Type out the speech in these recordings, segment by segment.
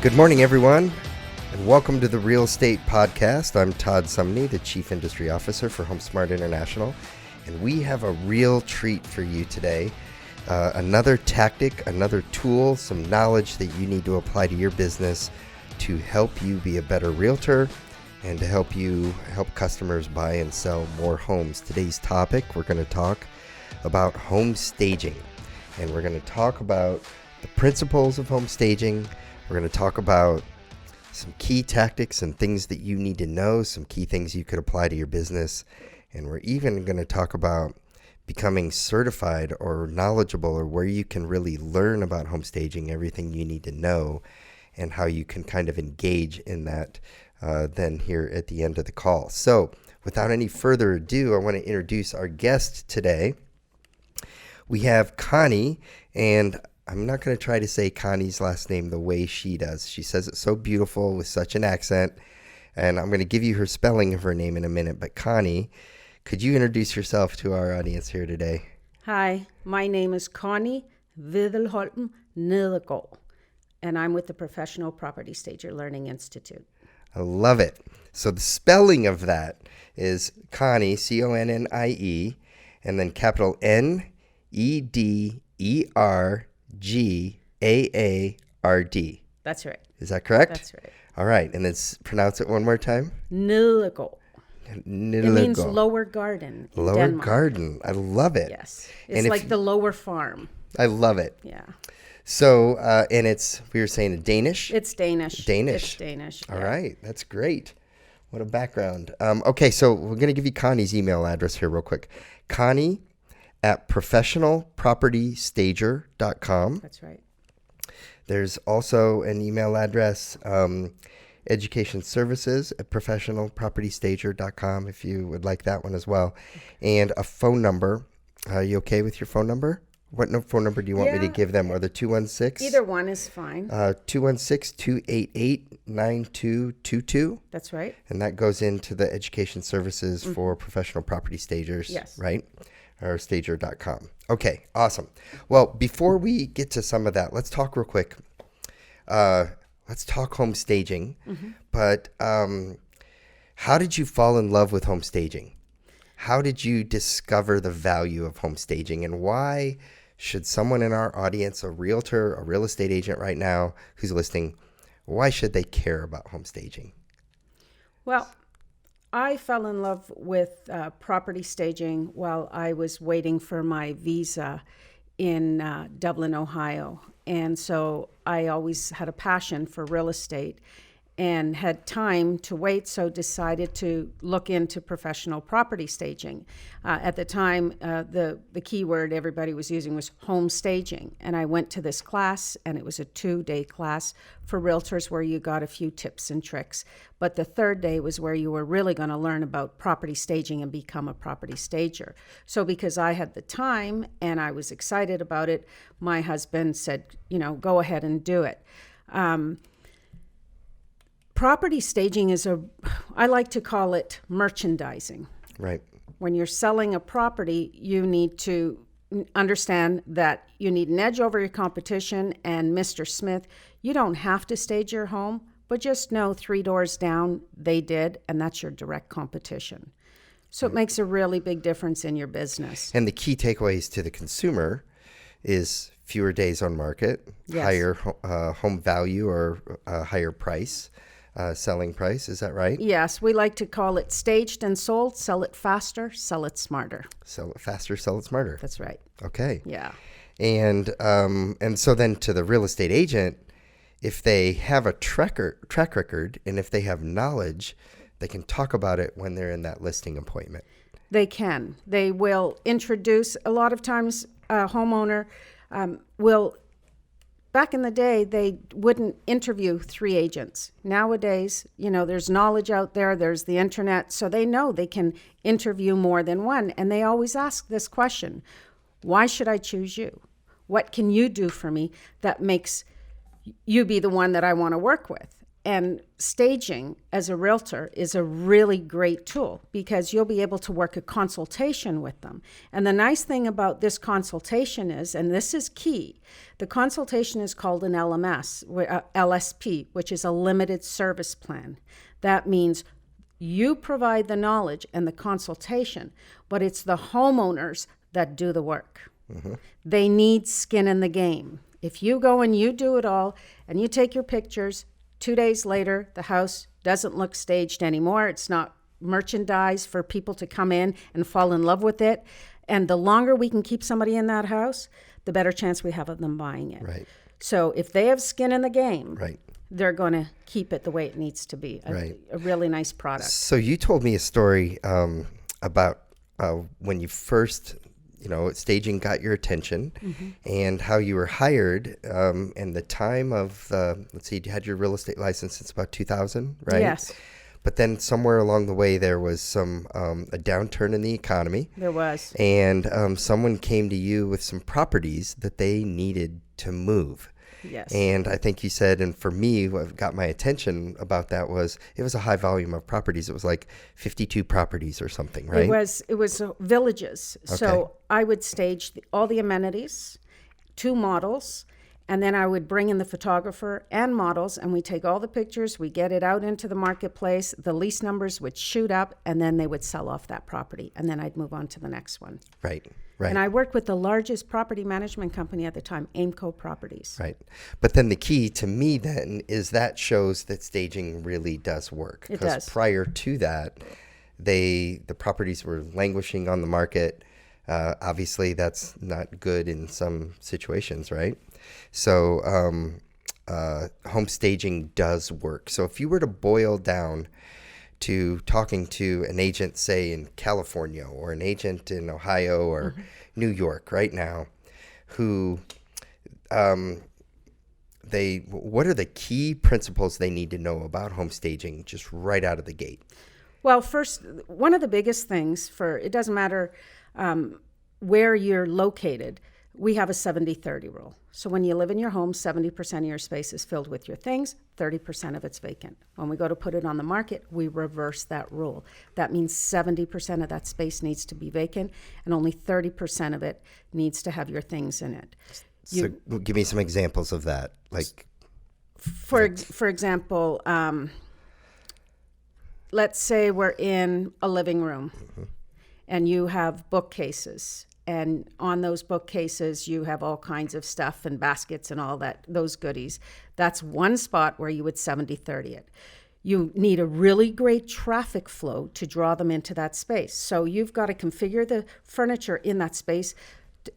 Good morning, everyone, and welcome to the Real Estate Podcast. I'm Todd Sumney, the Chief Industry Officer for HomeSmart International, and we have a real treat for you today. Another tactic, another tool, some knowledge that you need to apply to your business to help you be a better realtor and to help customers buy and sell more homes. Today's topic, we're going to talk about home staging, and we're going to talk about the principles of home staging. We're going to talk about some key tactics and things that you need to know, some key things you could apply to your business. And we're even going to talk about becoming certified or knowledgeable, or where you can really learn about home staging, everything you need to know, and how you can kind of engage in that then here at the end of the call. So without any further ado, I want to introduce our guest today. We have Connie, and I'm not going to try to say Connie's last name the way she does. She says it so beautiful with such an accent, and I'm going to give you her spelling of her name in a minute. But Connie, could you introduce yourself to our audience here today? Hi, my name is Connie Nedergaard, and I'm with the Professional Property Stager Learning Institute. I love it. So the spelling of that is Connie, C-O-N-N-I-E, and then capital N-E-D-E-R-G-A-A-R-D. That's right. Is that correct? That's right. All right. And then pronounce it one more time. Nedergaard. It means lower garden in Lower Denmark. Garden. I love it. Yes. It's like the lower farm. I love it. Yeah. So, and we were saying Danish? It's Danish. Danish. It's Danish. All right. That's great. What a background. Okay. So we're going to give you Connie's email address here real quick. Connie at professionalpropertystager.com. That's right. There's also an email address, education services at professionalpropertystager.com, if you would like that one as well. And a phone number. Are you okay with your phone number? What phone number do you want me to give them? Are the 216? Either one is fine. 216-288-9222. That's right. And that goes into the education services for professional property stagers, yes. Right? Or stager.com. Okay, awesome. Well, before we get to some of that, let's talk real quick. Let's talk home staging. Mm-hmm. But how did you fall in love with home staging? How did you discover the value of home staging? And why should someone in our audience, a realtor, a real estate agent right now who's listening, why should they care about home staging? Well, I fell in love with property staging while I was waiting for my visa in Dublin, Ohio. And so I always had a passion for real estate and had time to wait, so decided to look into professional property staging. At the time, the key word everybody was using was home staging. And I went to this class, and it was a 2-day class for realtors where you got a few tips and tricks. But the third day was where you were really going to learn about property staging and become a property stager. So because I had the time and I was excited about it, my husband said, go ahead and do it. Property staging I like to call it merchandising. Right. When you're selling a property, you need to understand that you need an edge over your competition. And Mr. Smith, you don't have to stage your home, but just know 3 doors down, they did, and that's your direct competition. So it makes a really big difference in your business. And the key takeaways to the consumer is fewer days on market, yes. Higher home value or higher price. Selling price, is that right? Yes, we like to call it staged and sold. Sell it faster, sell it smarter. Sell it faster, sell it smarter. That's right. Okay. Yeah. And so then to the real estate agent, if they have a track record and if they have knowledge, they can talk about it when they're in that listing appointment. They can. They will introduce. A lot of times, a homeowner will. Back in the day, they wouldn't interview 3 agents. Nowadays, there's knowledge out there, there's the internet, so they know they can interview more than one. And they always ask this question: why should I choose you? What can you do for me that makes you be the one that I want to work with? And staging as a realtor is a really great tool because you'll be able to work a consultation with them. And the nice thing about this consultation is, and this is key, the consultation is called an LSP, which is a limited service plan. That means you provide the knowledge and the consultation, but it's the homeowners that do the work. Mm-hmm. They need skin in the game. If you go and you do it all and you take your pictures, 2 days later, the house doesn't look staged anymore. It's not merchandise for people to come in and fall in love with it. And the longer we can keep somebody in that house, the better chance we have of them buying it. Right. So if they have skin in the game, right, they're going to keep it the way it needs to be. A really nice product. So you told me a story about when you first, staging got your attention, mm-hmm. and how you were hired, and the time of, let's see, you had your real estate license since about 2000, right? Yes. But then somewhere along the way, there was a downturn in the economy. There was. And someone came to you with some properties that they needed to move. Yes. And I think you said, and for me, what got my attention about that was it was a high volume of properties. It was like 52 properties or something, right? It was villages. Okay. So I would stage all the amenities, 2 models, and then I would bring in the photographer and models, and we take all the pictures, we get it out into the marketplace, the lease numbers would shoot up, and then they would sell off that property, and then I'd move on to the next one. Right. Right. And I worked with the largest property management company at the time, Aimco Properties. Right. But then the key to me then is that shows that staging really does work. It does. Because prior to that, the properties were languishing on the market. Obviously, that's not good in some situations, right? So home staging does work. So if you were to boil down to talking to an agent, say in California, or an agent in Ohio or mm-hmm. New York right now, who what are the key principles they need to know about home staging just right out of the gate? Well, first, one of the biggest things it doesn't matter where you're located, we have a 70-30 rule. So when you live in your home, 70% of your space is filled with your things, 30% of it's vacant. When we go to put it on the market, we reverse that rule. That means 70% of that space needs to be vacant, and only 30% of it needs to have your things in it. So give me some examples of that. Like, for example, let's say we're in a living room, mm-hmm. and you have bookcases. And on those bookcases, you have all kinds of stuff and baskets and all that, those goodies. That's one spot where you would 70-30 it. You need a really great traffic flow to draw them into that space. So you've got to configure the furniture in that space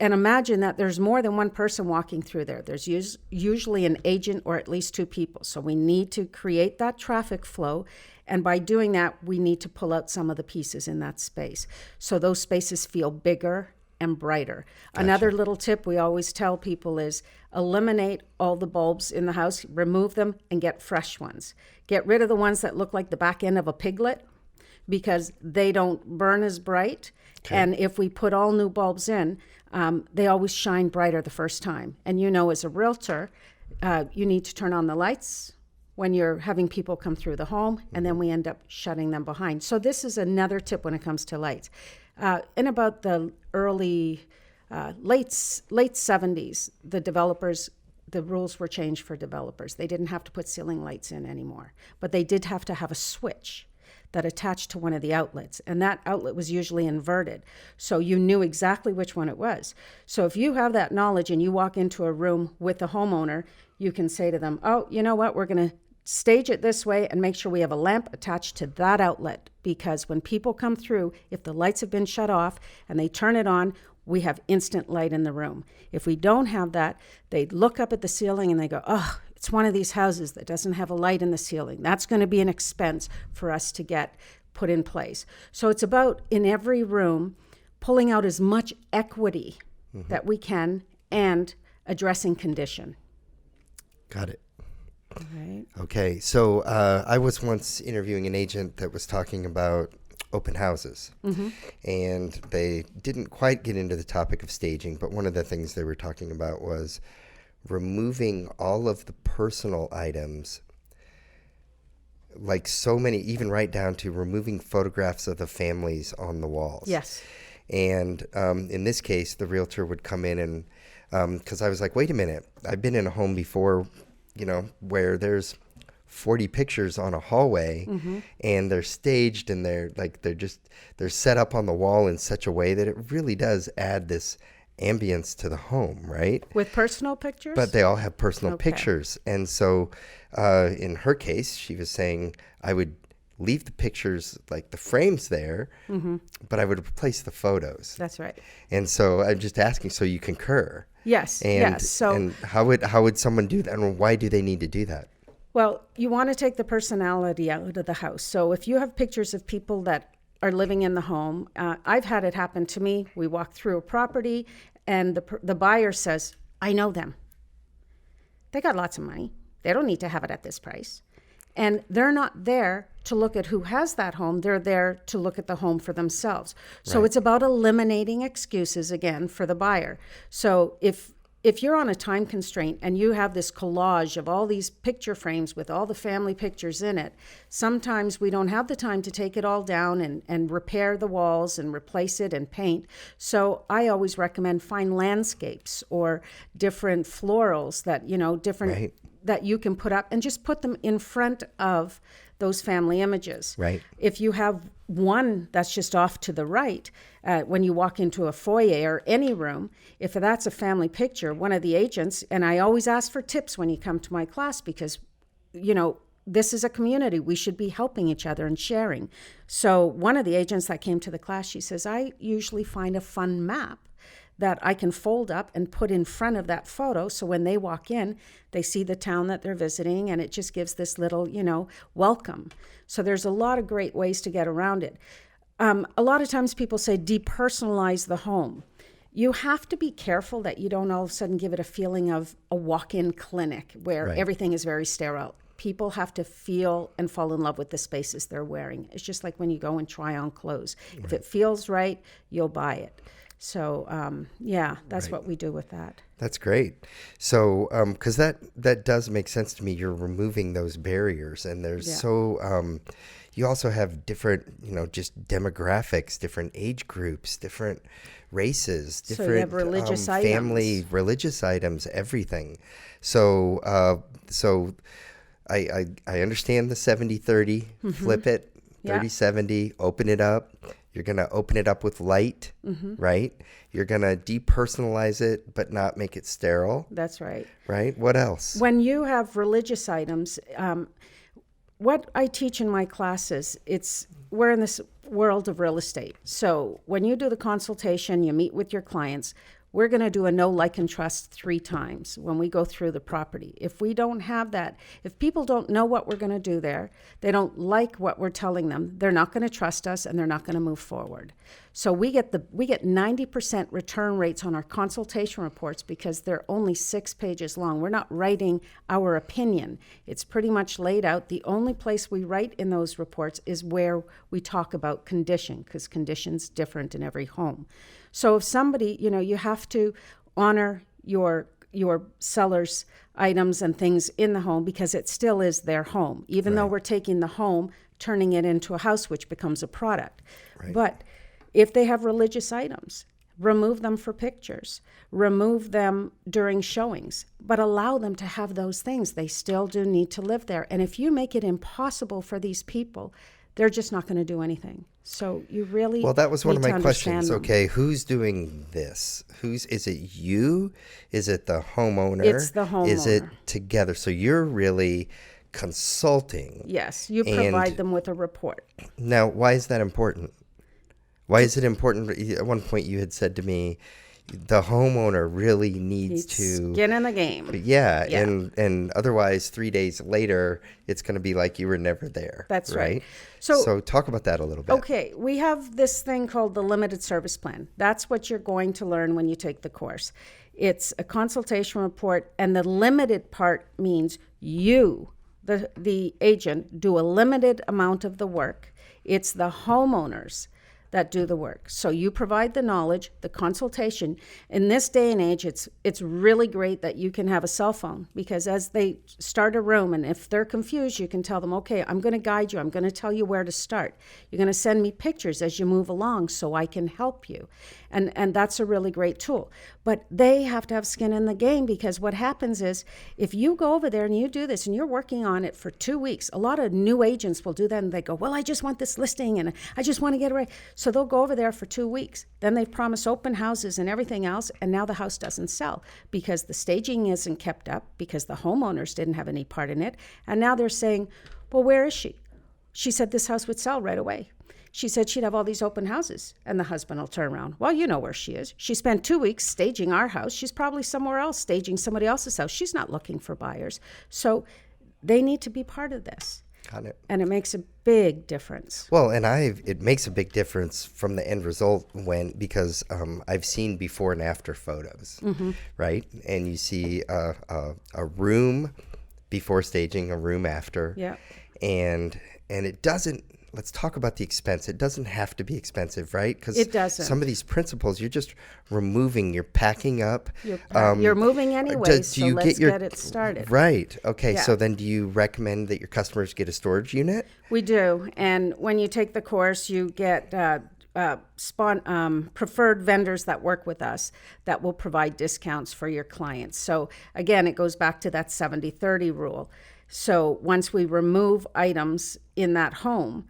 and imagine that there's more than one person walking through there. There's usually an agent or at least 2 people. So we need to create that traffic flow. And by doing that, we need to pull out some of the pieces in that space. So those spaces feel bigger and brighter. Gotcha. Another little tip we always tell people is eliminate all the bulbs in the house, remove them, and get fresh ones. Get rid of the ones that look like the back end of a piglet because they don't burn as bright. Okay. And if we put all new bulbs in, they always shine brighter the first time. And as a realtor, you need to turn on the lights when you're having people come through the home, and then we end up shutting them behind. So this is another tip when it comes to lights. In about the early, late 70s, the rules were changed for developers. They didn't have to put ceiling lights in anymore, but they did have to have a switch that attached to one of the outlets, and that outlet was usually inverted, so you knew exactly which one it was. So if you have that knowledge and you walk into a room with a homeowner, you can say to them, oh, you know what, we're going to stage it this way and make sure we have a lamp attached to that outlet, because when people come through, if the lights have been shut off and they turn it on, we have instant light in the room. If we don't have that, they look up at the ceiling and they go, oh, it's one of these houses that doesn't have a light in the ceiling. That's going to be an expense for us to get put in place. So it's about, in every room, pulling out as much equity mm-hmm. that we can and addressing condition. Got it. Right. Okay, so I was once interviewing an agent that was talking about open houses, mm-hmm. and they didn't quite get into the topic of staging, but one of the things they were talking about was removing all of the personal items like so many, even right down to removing photographs of the families on the walls. Yes. And in this case, the realtor would come in and, because I was like, wait a minute, I've been in a home before, where there's 40 pictures on a hallway, and they're staged and they're set up on the wall in such a way that it really does add this ambience to the home, right? With personal pictures? But they all have personal pictures. And so in her case, she was saying, I would leave the pictures, like the frames there, but I would replace the photos. That's right. And so I'm just asking, so you concur? Yes. So, and how would someone do that, and why do they need to do that? Well, you want to take the personality out of the house. So if you have pictures of people that are living in the home, I've had it happen to me. We walk through a property and the buyer says, I know them. They got lots of money. They don't need to have it at this price. And they're not there to look at who has that home. They're there to look at the home for themselves. So It's about eliminating excuses again for the buyer. So if you're on a time constraint and you have this collage of all these picture frames with all the family pictures in it, sometimes we don't have the time to take it all down and repair the walls and replace it and paint. So I always recommend find landscapes or different florals that, different that you can put up and just put them in front of those family images. Right. If you have one that's just off to the right, when you walk into a foyer or any room, if that's a family picture, one of the agents, and I always ask for tips when you come to my class because, this is a community. We should be helping each other and sharing. So one of the agents that came to the class, she says, I usually find a fun map that I can fold up and put in front of that photo. So when they walk in, they see the town that they're visiting, and it just gives this little, welcome. So there's a lot of great ways to get around it. A lot of times people say depersonalize the home. You have to be careful that you don't all of a sudden give it a feeling of a walk-in clinic where everything is very sterile. People have to feel and fall in love with the spaces they're wearing. It's just like when you go and try on clothes. If it feels right, you'll buy it. So, that's what we do with that. That's great. So, because that does make sense to me. You're removing those barriers, and there's you also have different, just demographics, different age groups, different races, different so you have religious family, religious items, everything. So, I understand the 70-30, flip it, 30-70, open it up. You're going to open it up with light, right? You're going to depersonalize it, but not make it sterile. That's right. Right? What else? When you have religious items, what I teach in my classes, we're in this world of real estate. So when you do the consultation, you meet with your clients, we're going to do a know, like, and trust 3 times when we go through the property. If we don't have that, if people don't know what we're going to do there, they don't like what we're telling them, they're not going to trust us and they're not going to move forward. So we get 90% return rates on our consultation reports because they're only 6 pages long. We're not writing our opinion. It's pretty much laid out. The only place we write in those reports is where we talk about condition, because condition's different in every home. So if somebody, you have to honor your seller's items and things in the home because it still is their home, even though we're taking the home, turning it into a house, which becomes a product. Right. But if they have religious items, remove them for pictures, remove them during showings, but allow them to have those things. They still do need to live there. And if you make it impossible for these people, they're just not going to do anything. So you really that was one of my questions. Them. Okay, who's doing this? Is it you? Is it the homeowner? It's the homeowner. Is it together? So you're really consulting. Yes, you provide them with a report. Now, why is that important? Why is it important? At one point you had said to me, the homeowner really needs to skin in the game. Yeah. And otherwise 3 days later, it's going to be like you were never there. That's right. So talk about that a little bit. Okay. We have this thing called the limited service plan. That's what you're going to learn when you take the course. It's a consultation report, and the limited part means you, the agent, do a limited amount of the work. It's the homeowners that do the work. So you provide the knowledge, the consultation. In this day and age, it's really great that you can have a cell phone, because as they start a room, and if they're confused, you can tell them, okay, I'm going to guide you. I'm going to tell you where to start. You're going to send me pictures as you move along so I can help you. And that's a really great tool. But they have to have skin in the game, because what happens is if you go over there and you do this and you're working on it for 2 weeks, a lot of new agents will do that, and they go, well, I just want this listing and I just want to get it right. So they'll go over there for 2 weeks. Then they've promised open houses and everything else, and now the house doesn't sell because the staging isn't kept up, because the homeowners didn't have any part in it. And now they're saying, well, where is she? She said this house would sell right away. She said she'd have all these open houses, and the husband will turn around. Well, you know where she is. She spent 2 weeks staging our house. She's probably somewhere else staging somebody else's house. She's not looking for buyers. So they need to be part of this. Got it. And it makes a big difference. Well, and it makes a big difference from the end result because I've seen before and after photos, right? And you see a room before staging, a room after. Yeah. And it doesn't, let's talk about the expense. It doesn't have to be expensive, right? Because it doesn't. Some of these principles, you're just removing, you're packing up. You're moving anyway, so let's get it started. Right. Okay. Yeah. So then do you recommend that your customers get a storage unit? We do. And when you take the course, you get preferred vendors that work with us that will provide discounts for your clients. So again, it goes back to that 70-30 rule. So once we remove items in that home,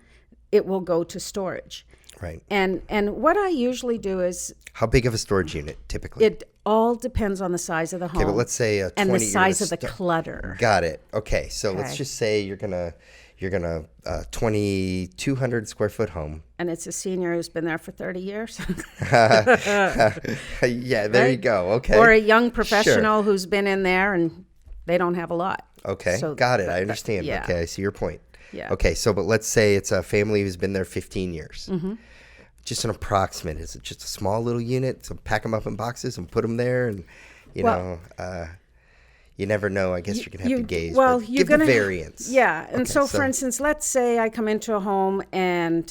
it will go to storage. Right. And what I usually do is... How big of a storage unit, typically? It all depends on the size of the home. Okay, but let's say a 20... And the size of the clutter. Got it. Okay, so let's just say you're gonna 2,200 square foot home. And it's a senior who's been there for 30 years. Yeah, there you go. Okay. Or a young professional who's been in there and they don't have a lot. Okay, So got it. I understand. yeah. Okay, I see your point. Yeah. Okay, so but let's say it's a family who's been there 15 years. Just an approximate. Is it just a small little unit? So pack them up in boxes and put them there, and you never know. I guess you're gonna have to gauge. Well, but you're give gonna the variance. Yeah, and so for instance, let's say I come into a home and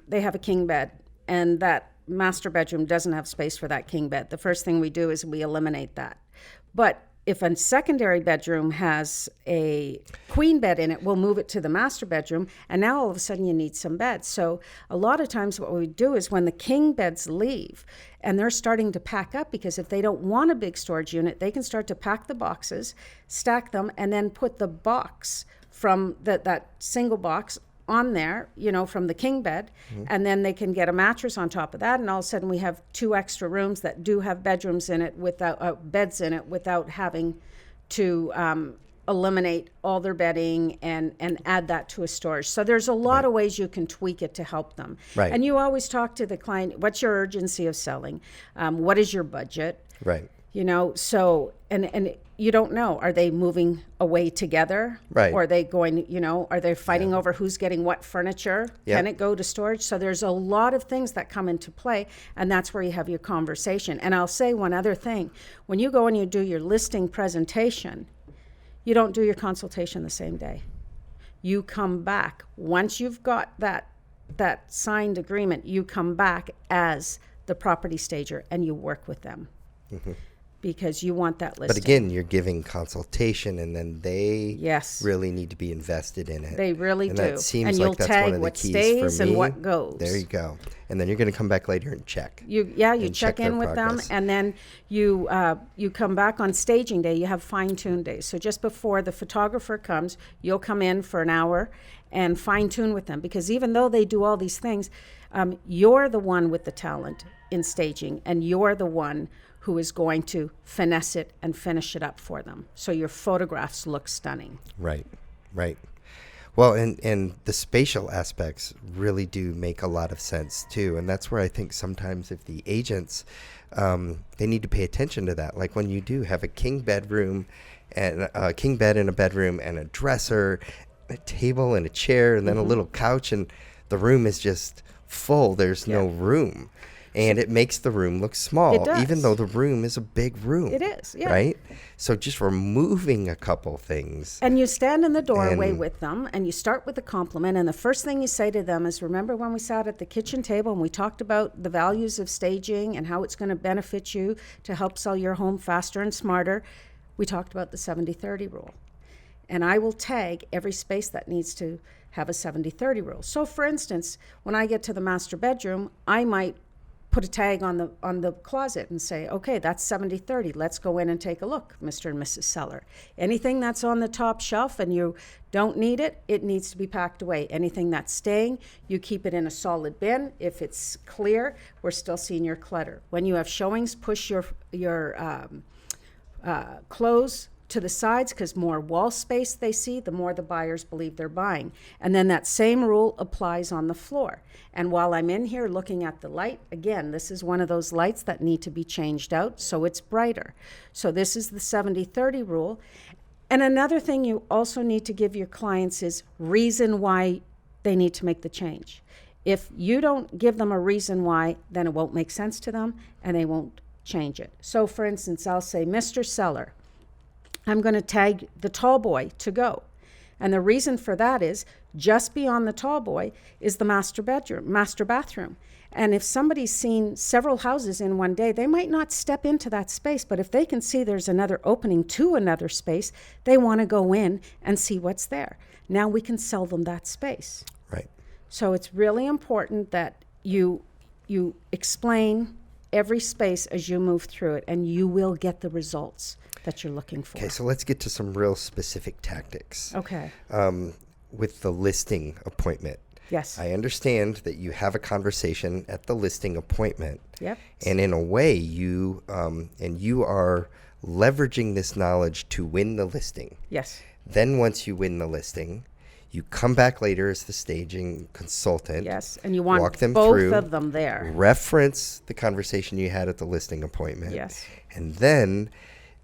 they have a king bed, and that master bedroom doesn't have space for that king bed. The first thing we do is we eliminate that. But if a secondary bedroom has a queen bed in it, we'll move it to the master bedroom, and now all of a sudden you need some beds. So a lot of times what we do is when the king beds leave and they're starting to pack up, because if they don't want a big storage unit, they can start to pack the boxes, stack them, and then put the box from that single box on there, from the king bed, and then they can get a mattress on top of that, and all of a sudden we have 2 extra rooms that do have bedrooms in it without beds in it, without having to eliminate all their bedding and add that to a storage. So there's a lot of ways you can tweak it to help them. Right. And you always talk to the client, what's your urgency of selling? What is your budget? Right. So, and you don't know, are they moving away together? Right. Or are they going, are they fighting over who's getting what furniture? Yep. Can it go to storage? So there's a lot of things that come into play, and that's where you have your conversation. And I'll say one other thing. When you go and you do your listing presentation, you don't do your consultation the same day. You come back. Once you've got that signed agreement, you come back as the property stager and you work with them. Because you want that listing. But again, you're giving consultation, and then they Yes. really need to be invested in it. They really and do. That seems and like you'll that's tag one of the what keys stays for me. and what goes. There you go. And then you're going to come back later and check. You check in with them, and then you come back on staging day. You have fine-tune days. So just before the photographer comes, you'll come in for an hour and fine-tune with them, because even though they do all these things, you're the one with the talent in staging, and you're the one who is going to finesse it and finish it up for them. So your photographs look stunning. Right. Well, and the spatial aspects really do make a lot of sense too. And that's where I think sometimes if the agents, they need to pay attention to that. Like when you do have a king bedroom and a king bed in a bedroom and a dresser, a table and a chair, and then a little couch, and the room is just full. There's no room. And it makes the room look small, It does. even though the room is a big room. It is, yeah. Right? So just removing a couple things. And you stand in the doorway with them, and you start with a compliment, and the first thing you say to them is, remember when we sat at the kitchen table and we talked about the values of staging and how it's going to benefit you to help sell your home faster and smarter? We talked about the 70-30 rule. And I will tag every space that needs to have a 70-30 rule. So for instance, when I get to the master bedroom, I might put a tag on the closet and say, okay, that's 70-30. Let's go in and take a look, Mr. and Mrs. Seller. Anything that's on the top shelf and you don't need it, it needs to be packed away. Anything that's staying, you keep it in a solid bin. If it's clear, we're still seeing your clutter. When you have showings, push your clothes to the sides, because more wall space they see, the more the buyers believe they're buying. And then that same rule applies on the floor. And while I'm in here looking at the light, again, this is one of those lights that need to be changed out so it's brighter. So this is the 70-30 rule. And another thing you also need to give your clients is reason why they need to make the change. If you don't give them a reason why, then it won't make sense to them and they won't change it. So for instance, I'll say, Mr. Seller, I'm going to tag the tall boy to go. And the reason for that is just beyond the tall boy is the master bathroom. And if somebody's seen several houses in one day, they might not step into that space, but if they can see there's another opening to another space, they want to go in and see what's there. Now we can sell them that space. Right. So it's really important that you explain every space as you move through it, and you will get the results that you're looking for. Okay, so let's get to some real specific tactics. Okay. With the listing appointment. Yes. I understand that you have a conversation at the listing appointment. Yep. And in a way, you are leveraging this knowledge to win the listing. Yes. Then once you win the listing, you come back later as the staging consultant. Yes, and you want walk them both through, of them there. Reference the conversation you had at the listing appointment. Yes. And then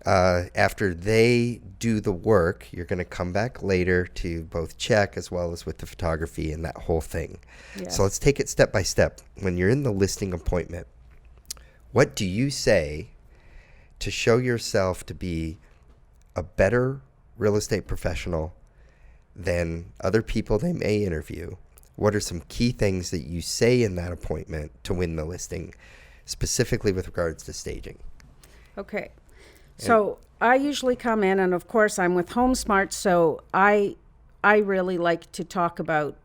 after they do the work, you're going to come back later to both check as well as with the photography and that whole thing. Yes. So let's take it step by step. When you're in the listing appointment, what do you say to show yourself to be a better real estate professional than other people they may interview? What are some key things that you say in that appointment to win the listing, specifically with regards to staging? Okay. So I usually come in, and of course I'm with HomeSmart, so I really like to talk about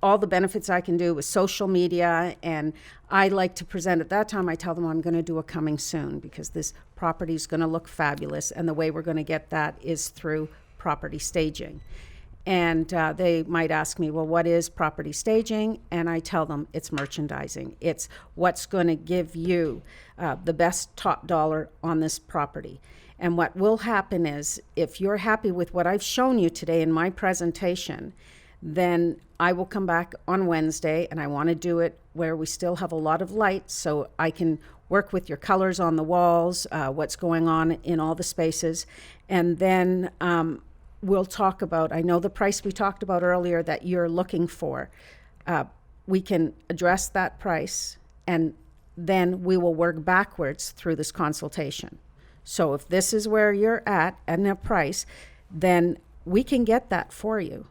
all the benefits I can do with social media, and I like to present at that time. I tell them I'm going to do a coming soon because this property is going to look fabulous, and the way we're going to get that is through property staging. And they might ask me, well, what is property staging? And I tell them it's merchandising. It's what's going to give you the best top dollar on this property. And what will happen is, if you're happy with what I've shown you today in my presentation, then I will come back on Wednesday, and I want to do it where we still have a lot of light so I can work with your colors on the walls, what's going on in all the spaces. And then we'll talk about, I know the price we talked about earlier that you're looking for. We can address that price, and then we will work backwards through this consultation. So if this is where you're at and the price, then we can get that for you.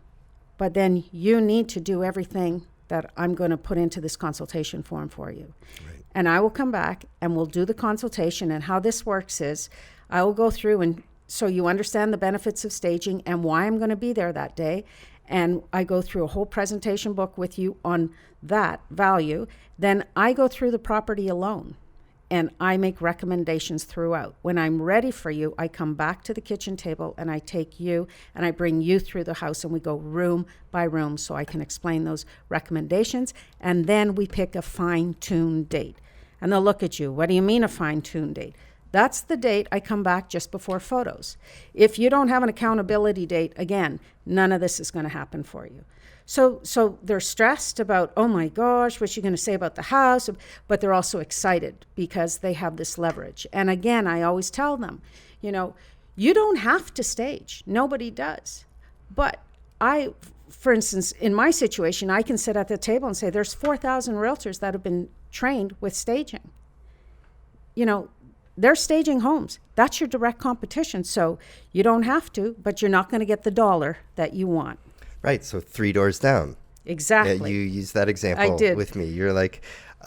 But then you need to do everything that I'm going to put into this consultation form for you. Right. And I will come back and we'll do the consultation. And how this works is I will go through, and so you understand the benefits of staging and why I'm going to be there that day. And I go through a whole presentation book with you on that value. Then I go through the property alone, and I make recommendations throughout. When I'm ready for you, I come back to the kitchen table and I take you and I bring you through the house, and we go room by room so I can explain those recommendations. And then we pick a fine-tuned date. And they'll look at you. What do you mean a fine-tuned date? That's the date I come back just before photos. If you don't have an accountability date, again, none of this is going to happen for you. So they're stressed about, oh my gosh, what's she going to say about the house? But they're also excited because they have this leverage. And again, I always tell them, you don't have to stage. Nobody does. But for instance, in my situation, I can sit at the table and say, there's 4,000 realtors that have been trained with staging. You know, they're staging homes. That's your direct competition. So you don't have to, but you're not going to get the dollar that you want. Right. So 3 doors down. Exactly. Yeah, you used that example I did. with me. You're like,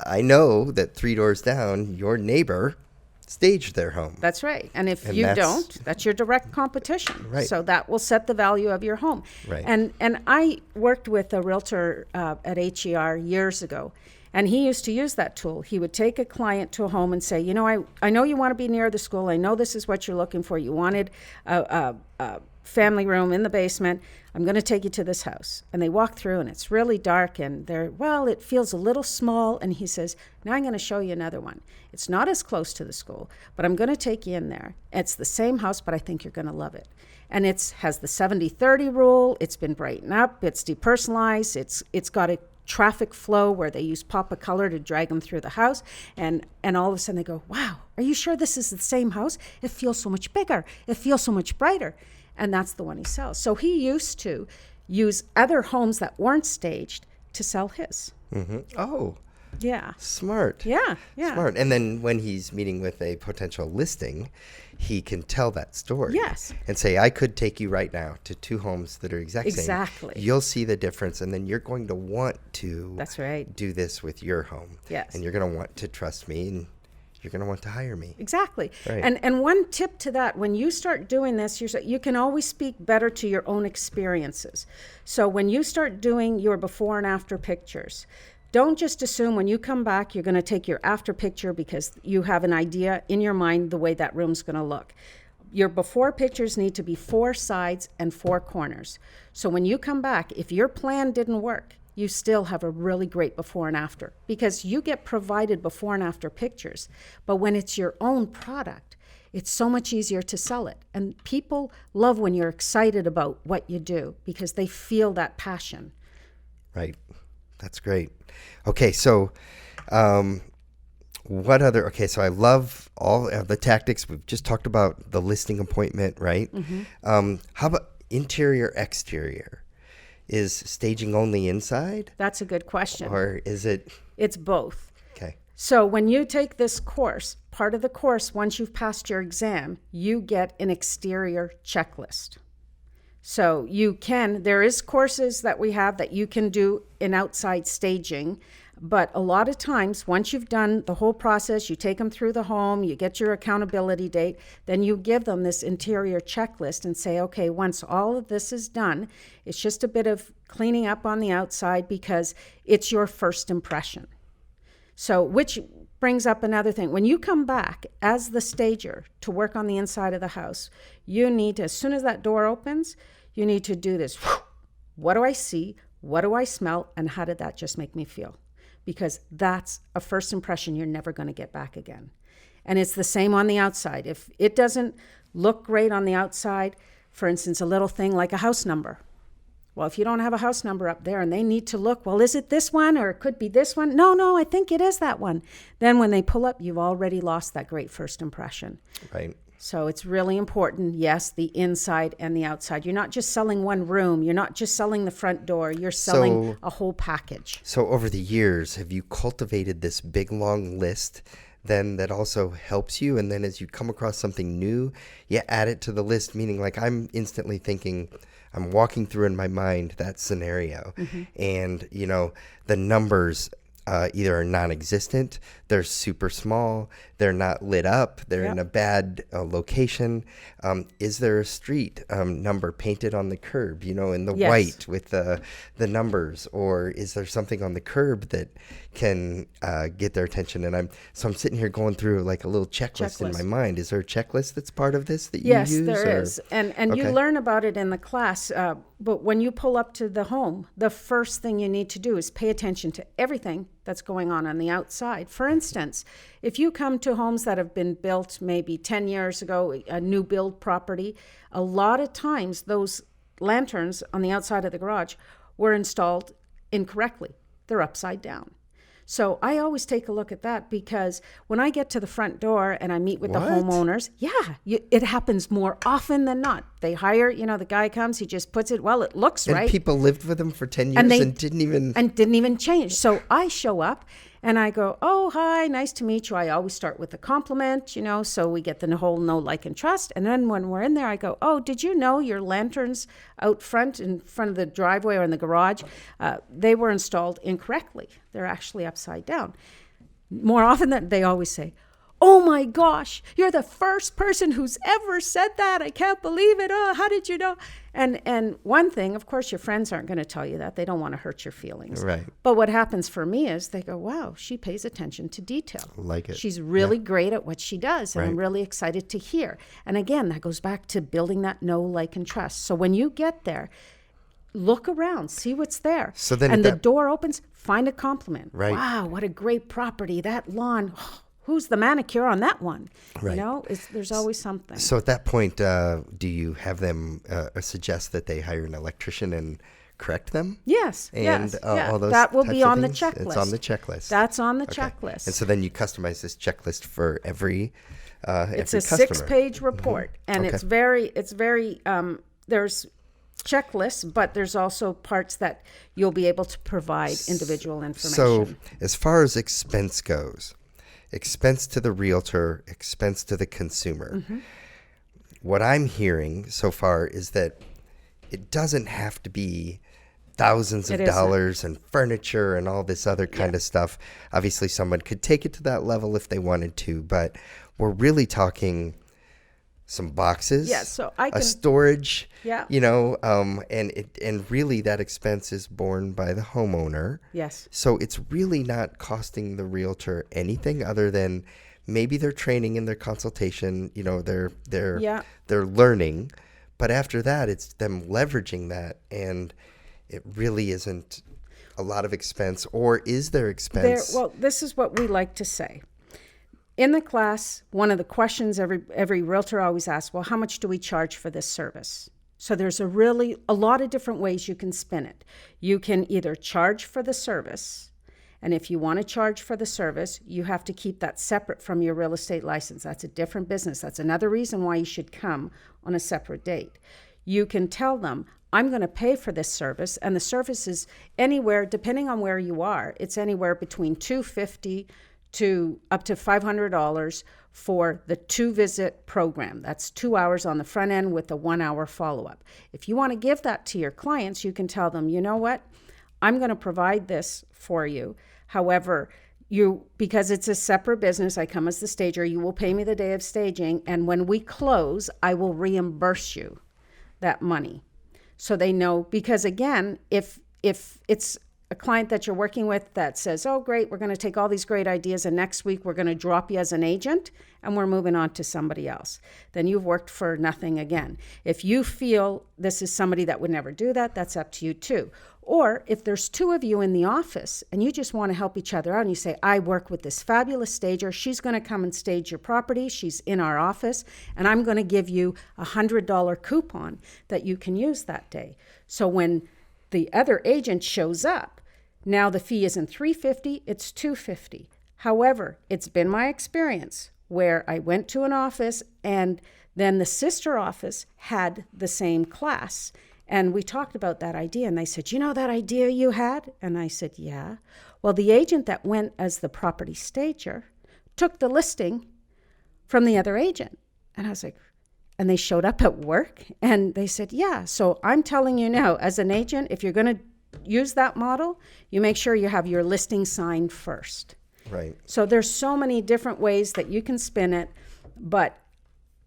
I know that 3 doors down, your neighbor staged their home. That's right. And if And you that's- don't, that's your direct competition. Right. So that will set the value of your home. Right. And I worked with a realtor at HER years ago, and he used to use that tool. He would take a client to a home and say, you know, I know you want to be near the school. I know this is what you're looking for. You wanted a family room in the basement. I'm going to take you to this house. And they walk through and it's really dark and it feels a little small. And he says, now I'm going to show you another one. It's not as close to the school, but I'm going to take you in there. It's the same house, but I think you're going to love it. And it has the 70-30 rule. It's been brightened up. It's depersonalized. It's got a traffic flow where they use pop of color to drag them through the house. And all of a sudden they go, wow, are you sure this is the same house? It feels so much bigger. It feels so much brighter. And that's the one he sells. So he used to use other homes that weren't staged to sell his. Mm-hmm. Oh, yeah. Smart. Yeah. Smart. And then when he's meeting with a potential listing, he can tell that story. Yes. And say, I could take you right now to 2 homes that are exactly. Exactly. You'll see the difference, and then you're going to want to That's right. do this with your home. Yes. And you're going to want to trust me, and you're going to want to hire me. Exactly. Right. And one tip to that, when you start doing this, you can always speak better to your own experiences. So when you start doing your before and after pictures, don't just assume when you come back, you're going to take your after picture because you have an idea in your mind the way that room's going to look. Your before pictures need to be 4 sides and 4 corners. So when you come back, if your plan didn't work, you still have a really great before and after because you get provided before and after pictures. But when it's your own product, it's so much easier to sell it. And people love when you're excited about what you do because they feel that passion. Right. That's great. Okay, so what other, okay, so I love all of the tactics. We've just talked about the listing appointment, right? Mm-hmm. How about interior, exterior? Is staging only inside? That's a good question. Or is it? It's both. Okay. So when you take this course, part of the course, once you've passed your exam, you get an exterior checklist. So there is courses that we have that you can do in outside staging, but a lot of times, once you've done the whole process, you take them through the home, you get your accountability date, then you give them this interior checklist and say, okay, once all of this is done, it's just a bit of cleaning up on the outside because it's your first impression. So, which brings up another thing. When you come back as the stager to work on the inside of the house, you need to, as soon as that door opens, you need to do this. What do I see? What do I smell? And how did that just make me feel? Because that's a first impression you're never going to get back again. And it's the same on the outside. If it doesn't look great on the outside, for instance, a little thing like a house number. Well, if you don't have a house number up there and they need to look, well, is it this one or it could be this one? No, I think it is that one. Then when they pull up, you've already lost that great first impression. Right. So it's really important, yes, the inside and the outside. You're not just selling one room. You're not just selling the front door. You're selling a whole package. So over the years, have you cultivated this big, long list then that also helps you? And then as you come across something new, you add it to the list, meaning like I'm instantly thinking, I'm walking through in my mind that scenario. Mm-hmm. And, the numbers either are non-existent, they're super small, they're not lit up, they're in a bad location. Is there a street number painted on the curb, in the white with the numbers? Or is there something on the curb that can get their attention? And I'm sitting here going through like a little checklist in my mind. Is there a checklist that's part of this that you use? Yes, there is. And you learn about it in the class. But when you pull up to the home, the first thing you need to do is pay attention to everything that's going on the outside. For instance, if you come to homes that have been built maybe 10 years ago, a new build property, a lot of times those lanterns on the outside of the garage were installed incorrectly. They're upside down. So I always take a look at that because when I get to the front door and I meet with the homeowners, it happens more often than not. They hire, the guy comes, he just puts it, it looks right. And people lived with him for 10 years and didn't even change. So I show up And I go, oh, hi, nice to meet you. I always start with a compliment, so we get the whole know, like, and trust. And then when we're in there, I go, oh, did you know your lanterns out front, in front of the driveway or in the garage, they were installed incorrectly. They're actually upside down. More often than they always say, oh my gosh, you're the first person who's ever said that. I can't believe it. Oh, how did you know? And one thing, of course, your friends aren't going to tell you that. They don't want to hurt your feelings. Right. But what happens for me is they go, wow, she pays attention to detail. Like it. She's really great at what she does. And I'm really excited to hear. And again, that goes back to building that know, like, and trust. So when you get there, look around, see what's there. So then the door opens, find a compliment. Right. Wow, what a great property. That lawn. Who's the manicure on that one? Right. There's always something. So at that point, do you have them suggest that they hire an electrician and correct them? Yes. And all those that will types be of on the things? checklist. It's on the checklist. That's on the checklist. And so then you customize this checklist for every it's a customer. 6-page report, and it's very there's checklists, but there's also parts that you'll be able to provide individual information. So as far as expense goes, expense to the realtor, expense to the consumer. What I'm hearing so far is that it doesn't have to be thousands of dollars and furniture and all this other kind of stuff. Obviously, someone could take it to that level if they wanted to, but we're really talking some boxes, a storage, and really that expense is borne by the homeowner. Yes. So it's really not costing the realtor anything other than maybe their training and their consultation, they're learning, but after that it's them leveraging that, and it really isn't a lot of expense. Or is there expense? Well, this is what we like to say. In the class, one of the questions every realtor always asks, well, how much do we charge for this service? So there's a lot of different ways you can spin it. You can either charge for the service, and if you want to charge for the service, you have to keep that separate from your real estate license. That's a different business. That's another reason why you should come on a separate date. You can tell them, I'm going to pay for this service, and the service is anywhere, depending on where you are, it's anywhere between $250 to up to $500 for the 2-visit program. That's 2 hours on the front end with a 1-hour follow-up. If you want to give that to your clients, you can tell them, you know what, I'm going to provide this for you. However, because it's a separate business, I come as the stager, you will pay me the day of staging, and when we close, I will reimburse you that money. So they know, because again, if it's a client that you're working with that says, oh, great, we're going to take all these great ideas and next week we're going to drop you as an agent and we're moving on to somebody else, then you've worked for nothing again. If you feel this is somebody that would never do that, that's up to you too. Or if there's 2 of you in the office and you just want to help each other out and you say, I work with this fabulous stager, she's going to come and stage your property, she's in our office, and I'm going to give you a $100 coupon that you can use that day. So when the other agent shows up, now the fee isn't $350, it's $250. However, it's been my experience where I went to an office and then the sister office had the same class. And we talked about that idea and they said, you know that idea you had? And I said, yeah. Well, the agent that went as the property stager took the listing from the other agent. And I was like, and they showed up at work and they said, yeah. So I'm telling you now, as an agent, if you're going to use that model, you make sure you have your listing signed first. Right. So there's so many different ways that you can spin it, but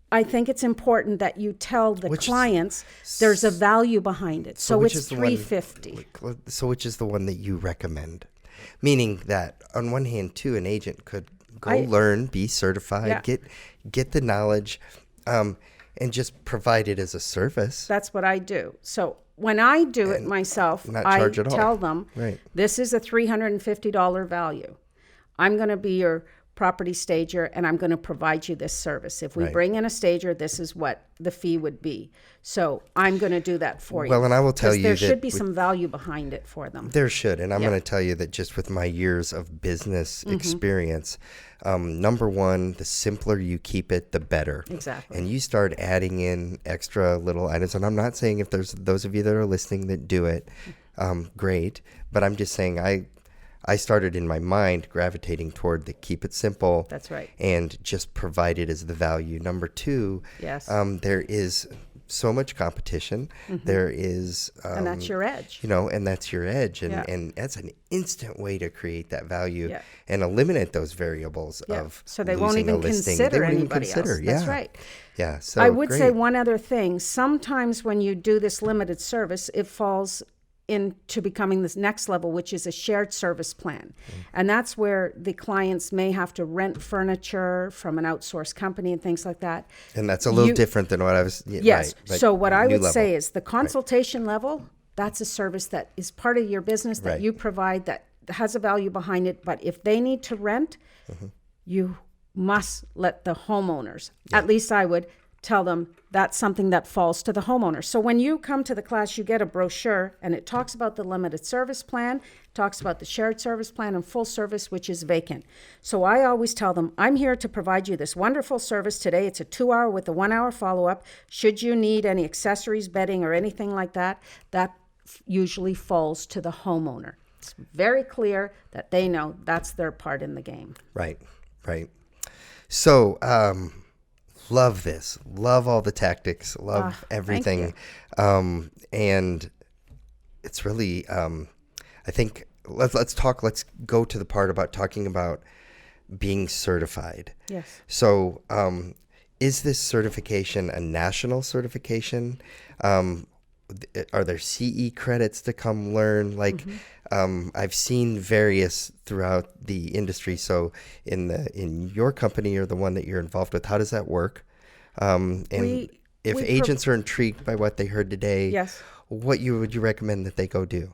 I think it's important that you tell the clients there's a value behind it. So it's $350. So which is the one that you recommend? Meaning that on one hand, too, an agent could learn, be certified, get the knowledge, and just provide it as a service. That's what I do. So when I do it myself, I tell them, this is a $350 value. I'm going to be your property stager and I'm going to provide you this service. If we bring in a stager, this is what the fee would be. So I'm going to do that for you. Well, and I will tell you there should be some value behind it for them. There should. And I'm going to tell you that just with my years of business experience, number one, the simpler you keep it, the better. Exactly. And you start adding in extra little items. And I'm not saying if there's those of you that are listening that do it, great. But I'm just saying I I started in my mind gravitating toward the keep it simple. That's right. And just provide it as the value. Number two, Yes. There is so much competition. There is, and that's your edge. and that's your edge. And, Yeah. and that's an instant way to create that value Yeah. and eliminate those variables of So they won't losing a even listing. consider They won't even anybody consider, else. yeah. That's right. Yeah. So I would say great. one other thing. Sometimes when you do this limited service, it falls into becoming this next level, which is a shared service plan. And that's where the clients may have to rent furniture from an outsourced company and things like that. And that's a little different than what I was. Yes. Right, So what I new would level. say is the consultation level, that's a service that is part of your business that Right. you provide that has a value behind it. But if they need to rent, you must let the homeowners, at least I would tell them that's something that falls to the homeowner. So when you come to the class, you get a brochure and it talks about the limited service plan, talks about the shared service plan and full service, which is vacant. So I always tell them, I'm here to provide you this wonderful service today. It's a 2-hour with a 1-hour follow-up. Should you need any accessories, bedding, or anything like that, that usually falls to the homeowner. It's very clear that they know that's their part in the game. Right. So, love this. Love all the tactics. Love everything. And it's really, I think, let's go to the part about talking about being certified. Yes. So, is this certification a national certification? Are there CE credits to come learn? Like, I've seen various throughout the industry. So in your company or the one that you're involved with, how does that work? And if agents are intrigued by what they heard today, yes, what would you recommend that they go do?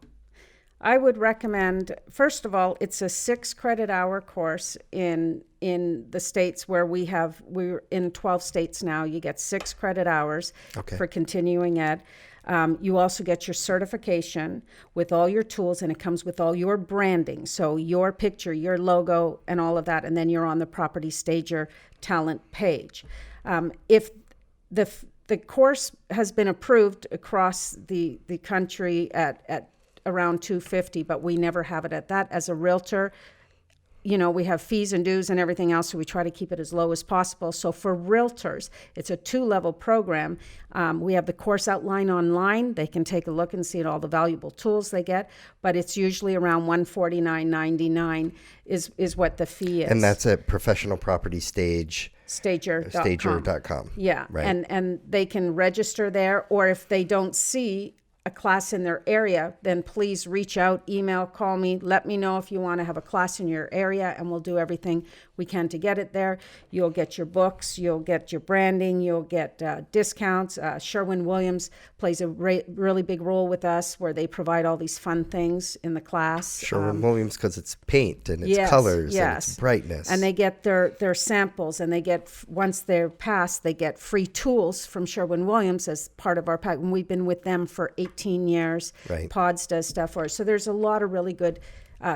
I would recommend, first of all, it's a 6 credit hour course in the states where we're in 12 states now. You get 6 credit hours for continuing ed. You also get your certification with all your tools, and it comes with all your branding. So your picture, your logo, and all of that, and then you're on the Property Stager talent page. If the course has been approved across the country at around $250, but we never have it at that. As a realtor, we have fees and dues and everything else, so we try to keep it as low as possible. So for realtors, it's a 2-level program. We have the course outline online. They can take a look and see all the valuable tools they get, but it's usually around $149.99 is what the fee is. And that's at Professional Property Stager.com. Stager.com. Yeah, right. And they can register there, or if they don't see a class in their area, then please reach out, email, call me, let me know if you want to have a class in your area, and we'll do everything we can to get it there. You'll get your books, you'll get your branding, you'll get discounts. Sherwin-Williams plays a really big role with us where they provide all these fun things in the class. Sherwin-Williams, because it's paint and it's colors and it's brightness. And they get their samples, and they get, once they're passed, they get free tools from Sherwin-Williams as part of our pack. And we've been with them for 18 years. Right. Pods does stuff for us. So there's a lot of really good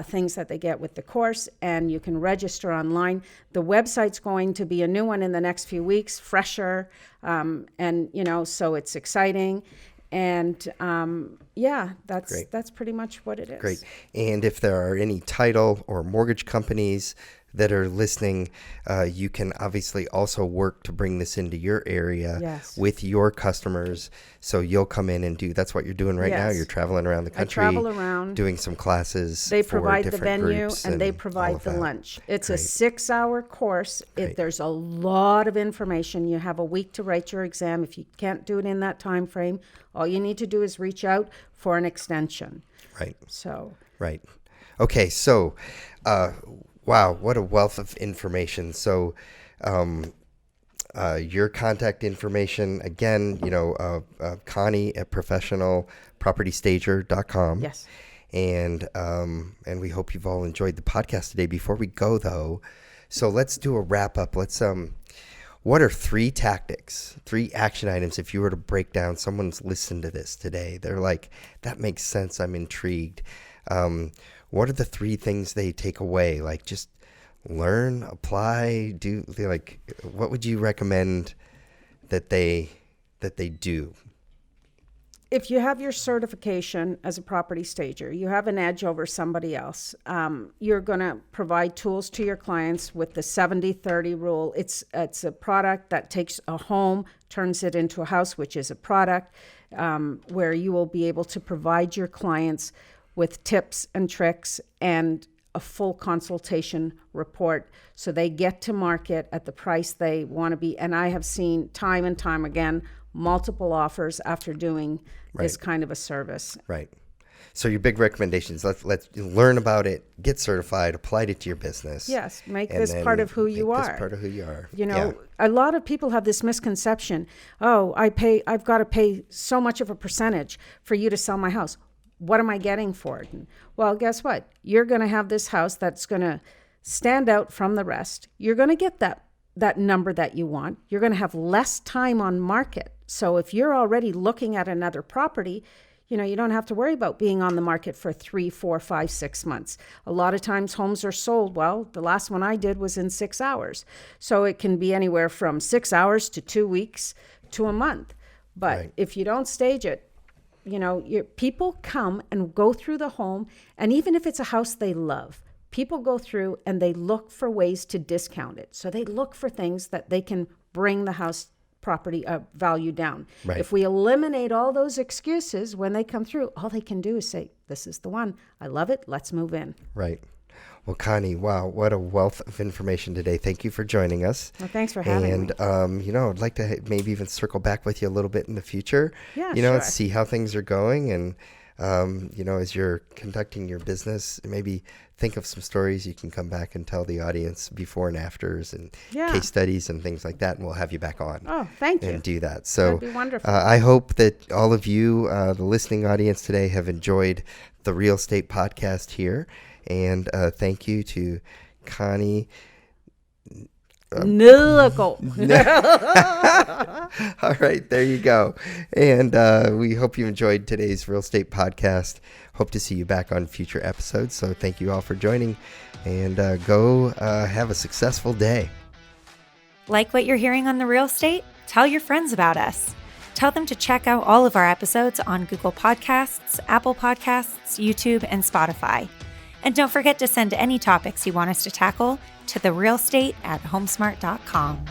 things that they get with the course, and you can register online. The website's going to be a new one in the next few weeks, fresher, and so it's exciting. And that's pretty much what it is. Great. And if there are any title or mortgage companies that are listening, you can obviously also work to bring this into your area with your customers. So you'll come in and that's what you're doing right now. You're traveling around the country. I travel around. Doing some classes. They for provide the different venue groups and they provide the that. lunch. It's Great. a 6-hour course. There's a lot of information. You have a week to write your exam. If you can't do it in that time frame, all you need to do is reach out for an extension. Right. So. Right. Okay. So, wow, what a wealth of information. So, your contact information, again, Connie at professionalpropertystager.com. Yes. And we hope you've all enjoyed the podcast today. Before we go, though, so let's do a wrap up. What are 3 tactics, 3 action items if you were to break down, someone's listened to this today, they're like, that makes sense, I'm intrigued. What are the 3 things they take away? Like, just learn, apply, do. Like, what would you recommend that they do? if you have your certification as a property stager, you have an edge over somebody else. You're going to provide tools to your clients with the 70-30 rule. It's a product that takes a home, turns it into a house, which is a product, where you will be able to provide your clients with tips and tricks and a full consultation report so they get to market at the price they want to be. And I have seen time and time again multiple offers after doing this kind of a service. Right. So your big recommendations, let's learn about it, get certified, apply it to your business. Yes, make this part of who you are. This part of who you are. You know, a lot of people have this misconception, I've got to pay so much of a percentage for you to sell my house. What am I getting for it? Well, guess what? You're going to have this house that's going to stand out from the rest. You're going to get that number that you want. You're going to have less time on market. So if you're already looking at another property, you know, you don't have to worry about being on the market for 3, 4, 5, 6 months. A lot of times homes are sold, well, the last one I did was in 6 hours. So it can be anywhere from 6 hours to 2 weeks to a month. But if you don't stage it, you know, people come and go through the home, and even if it's a house they love, people go through and they look for ways to discount it. So they look for things that they can bring the house property value down. Right. If we eliminate all those excuses when they come through, all they can do is say, this is the one. I love it. Let's move in. Right. Well, Connie, wow, what a wealth of information today. Thank you for joining us. Well, thanks for having me. And, you know, I'd like to maybe even circle back with you a little bit in the future. Yeah, you know, and see how things are going. And, you know, as you're conducting your business, maybe think of some stories you can come back and tell the audience before and afters and case studies and things like that. And we'll have you back on. Oh, thank you. And do that. So that'd be wonderful. I hope that all of you, the listening audience today, have enjoyed the Real Estate Podcast here. And thank you to Connie Nedergaard. All right, there you go. And we hope you enjoyed today's Real Estate Podcast. Hope to see you back on future episodes. So thank you all for joining, and go have a successful day. Like what you're hearing on The Real Estate? Tell your friends about us. Tell them to check out all of our episodes on Google Podcasts, Apple Podcasts, YouTube, and Spotify. And don't forget to send any topics you want us to tackle to therealestate@homesmart.com.